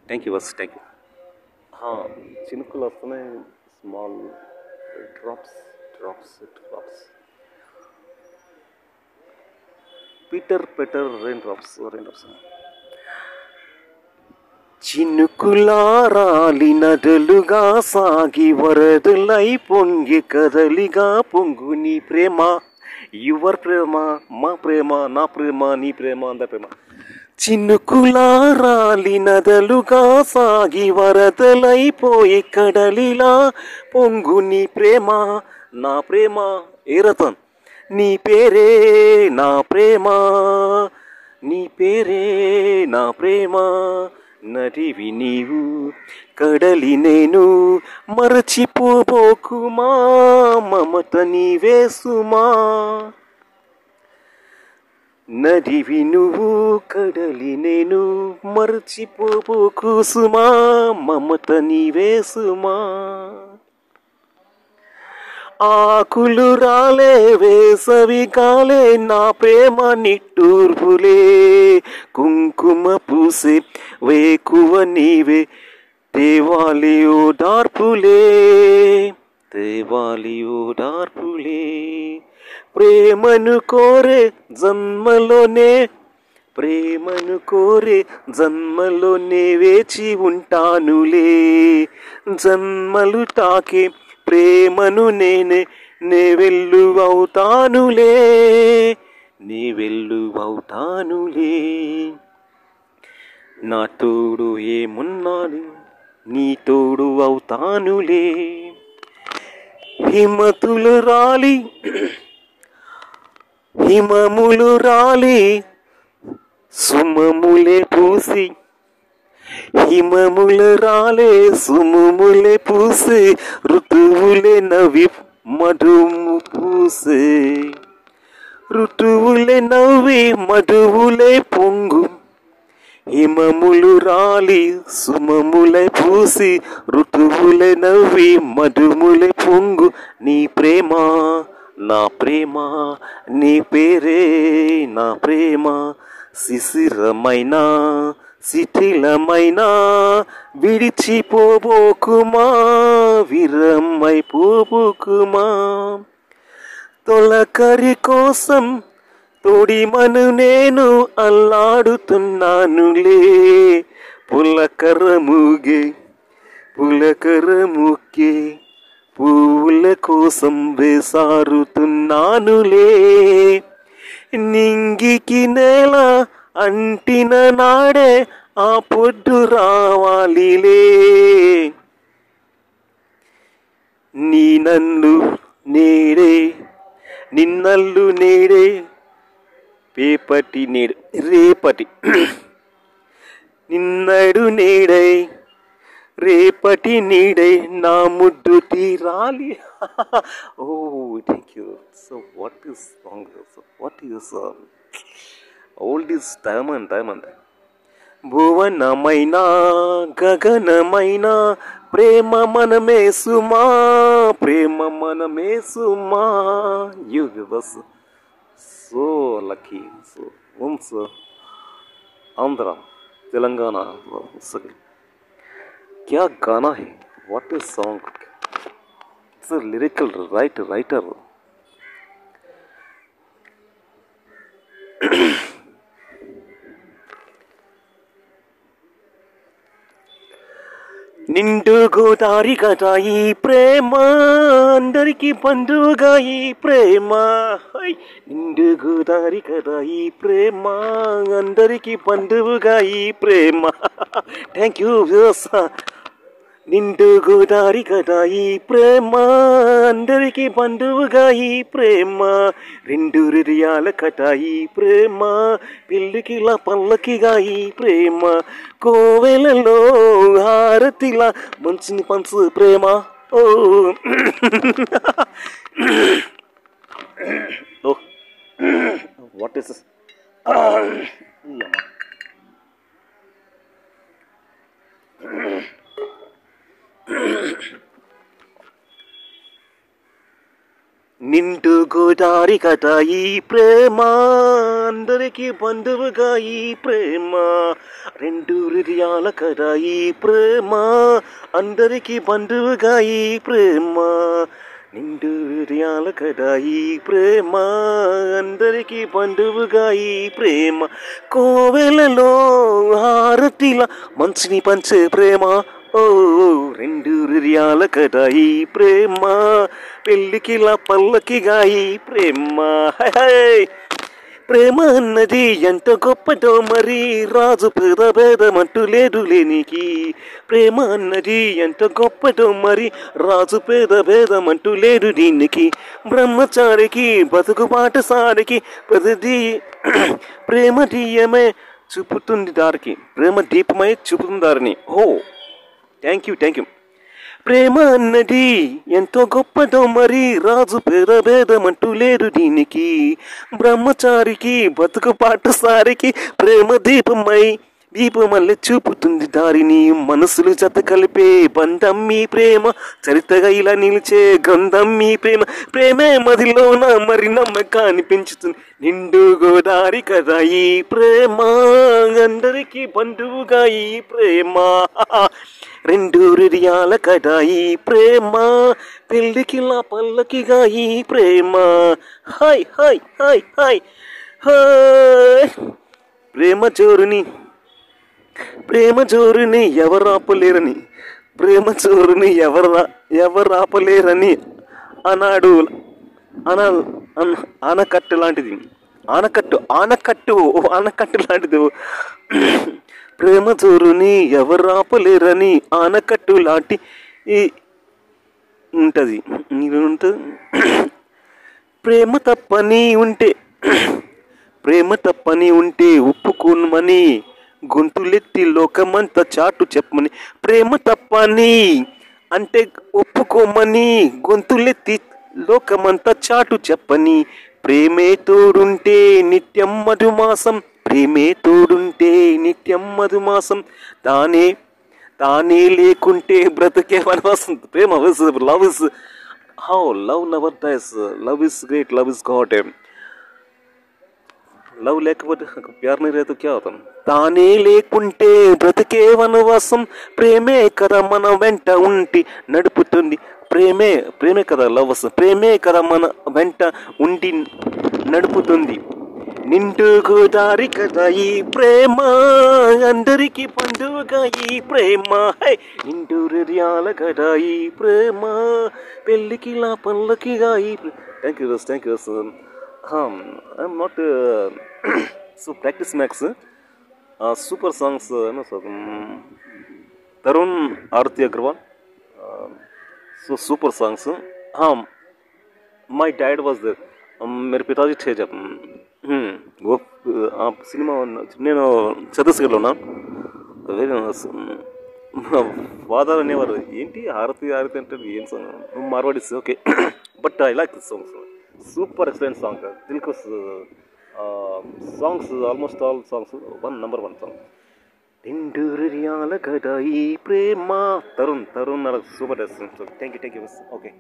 Thank you బస్ thank you. చినుకులు వస్తున్నాయి, small drops drops drops. Pitter patter raindrops raindrops. చినుకులారాలి నదులుగా సాగి వరదలై పొంగి కదలిగా పొంగు నీ ప్రేమ, యువర్ ప్రేమ, మా ప్రేమ, నా ప్రేమ, నీ ప్రేమ, అంద ప్రేమ. చినుకులారాలి నదులుగా సాగి వరదలైపోయి కడలిలా పొంగు నీ ప్రేమ, నా ప్రేమ. ఏ రతన్ నీ పేరే నా ప్రేమ, నీ పేరే నా ప్రేమ. నదివి నీవు కడలి నేను మరచిపోబోకుమా, మమత నీవే సుమా. నదివి నువ్వు కడలి నేను మరచిపోబోకు సుమా, మమత నీవే సుమా. ఆకులు రాలే వేసవి కాలే నా ప్రేమ నిట్టూర్పులే, కుంకుమ పూసే వేకువ నీవే దేవాలి ఓదార్పులే, దేవాలి ఓదార్పులే. ప్రేమను కోరే జన్మలోనే, ప్రేమను కోరే జన్మలోనే వేచి ఉంటానులే. జన్మలు తాకే ప్రేమను నేనే నే వెళ్ళు అవుతానులే, నీ వెళ్ళు అవుతానులే. నా తోడు ఏమున్నాడు నీ తోడు అవుతానులే. హిమతులు రాలి హిమములు రాలి సుమములే పూసి, హిమములు రాలే సుమములే పూసి ఋతువులే నవ్వి మధుము పూసే, ఋతువులే నవ్వి మధువులే పొంగు. హిమములు రాలి సుమములై పూసి ఋతువులే నవ్వి మధుములే పొంగు నీ ప్రేమ, నా ప్రేమ, నీ పేరే నా ప్రేమ. శిశిరమైన శిథిలమైన విడిచిపోబోకుమా, విరమైపోబోకుమా. తొలకరి కోసం తొడిమను నేను అల్లాడుతున్నానులే, పులకరముగే పులకరముకే పూల కోసం వేసారుతున్నానులే. నింగికి నేల అంటిన నాడే ఆ పొద్దు రావాలిలే. నీ నన్ను నేడే నిన్నల్లు నేడే పేపటి నేడు రేపటి నిన్నడు నేడై రేపటి నీడై నా ముద్దు తీరాలి. Oh thank you. So what is song, what is old is diamond diamond. భువనమైన గగనమైన ప్రేమ మనమే సుమా, ప్రేమ మనమే సుమా. You boss so lucky. So once Andhra Telangana क्या गाना है, what is song. It's a lyrical writer. నిండు గోదారి కదా ఈ ప్రేమ, అందరికి పండుగ ఈ ప్రేమ. నిండు గోదారి కదా ఈ ప్రేమ, అందరికి పండుగ ఈ ప్రేమ. Thank you. నిండు గోదారి కదా ఈ ప్రేమ, అందరికి పండుగ ఈ ప్రేమ. రెండు హృదయాల కథ ఈ ప్రేమ, పెళ్ళికిలా పల్లకిగా ఈ ప్రేమ. కోవెలలో హారతిలా మంచిని పంచు ప్రేమ. ఓ వాట్ ఇస్ నిండు గోదారి కదా ఈ ప్రేమ, అందరికీ బంధువుగా ఈ ప్రేమ. రెండు హృదయాల కదా ఈ ప్రేమ, అందరికీ బంధువుగా ఈ ప్రేమ. నిండు హృదయాల కదా ఈ ప్రేమ, అందరికీ బంధువుగా ఈ ప్రేమ. కోవెలలో హారతిలా మంచిని పంచే ప్రేమ. ఓ రెండు హృదయాల కదా ఈ ప్రేమ, పెళ్ళికిలా పల్లకిగా ఈ ప్రేమ. ప్రేమ అన్నది ఎంత గొప్పదో మరి, రాజు పేద భేదమంటూ లేదు లేనికి. ప్రేమ అన్నది ఎంత గొప్పదో మరి, రాజు పేద భేదమంటూ లేదు దీనికి. బ్రహ్మచారికి బతుకు పాఠశాలకి ప్రతిదీ ప్రేమ దీయమే చూపుతుంది దారికి, ప్రేమ దీపమై చూపుతుంది దారిని. ఓ థ్యాంక్ యూ. ప్రేమ అన్నది ఎంతో గొప్పదో మరి, రాజు పేద భేదమంటూ లేదు దీనికి. బ్రహ్మచారికి బతుకు పాఠశారికి ప్రేమ దీపమల్లె చూపుతుంది దారిని. మనసులు జత కలిపే బంధం మీ ప్రేమ, చరిత్రగా ఇలా నిలిచే గ్రంథం మీ ప్రేమ. ప్రేమే మదిలోన మరి నమ్మకాన్ని పెంచుతుంది. నిండు గోదారి కదా ఈ ప్రేమ, అందరికీ బంధువుగా ఈ ప్రేమ. రెండు హృదయాల కదా ఈ ప్రేమ, పెళ్ళికిలా పల్లకిగా ఈ ప్రేమ. హాయ్ హాయ్ హాయ్ హాయ్ హాయ్. ప్రేమ జోరుని ఎవరాపలేరని, ప్రేమ జోరుని ఎవరాపలేరని అన్నాడు. ఆనకట్టు లాంటిది, ఆనకట్టు లాంటిది. ప్రేమ జోరుని ఎవరాపలేరని ఆనకట్టు లాంటి ఉంటుంది. ప్రేమ తప్పని ఉంటే ఒప్పుకోమని గొంతులెత్తి లోకమంతా చాటు చెప్పమని. ప్రేమ తప్పని అంటే ఒప్పుకోమని గొంతులెత్తి లోకమంతా చాటు చెప్పని. ప్రేమే తోడుంటే నిత్యం మధుమాసం, ప్రేమే తోడుంటే నిత్యం మధుమాసం. తానే లేకుంటే బ్రతికే వనవాసం. ప్రేమ love is how love never dies. Love is great, love is God. Love లేకపోతే ప్యార్ नहीं रहे तो क्या होता. తానే లేకుంటే బ్రతికే వనవాసం. ప్రేమే కదా మన వెంట ఉండి నడుపుతుంది. ప్రేమే కదా లవ్స్, ప్రేమే కదా మన వెంట ఉండి నడుపుతుంది. నిండు గోదారి కదా ఈ ప్రేమ, అందరికీ పండుగగా ఈ ప్రేమ. నిండు హృదయాల కదా ఈ ప్రేమ, పెళ్ళికిలా పల్లకిగా ఈ ప్రేమ. Thank you sir. I'm not so practice max. Super songs, no sir. Tarun Arti Agrawal. So super songs. My dad was there. मेरे पिताजी थे जब वो సినిమా నేను ఛత్తీస్గఢ్లో ఉన్నా. వెరీ ఫాదర్ అనేవారు, ఏంటి హారతి అంటే ఏం song, Marwadis. Okay, but I like this songs. Super excellent song. Dilkush songs, almost all songs, number one song. Nindu hridayala kada ee prema. Tarun super excellent. Thank you. Okay.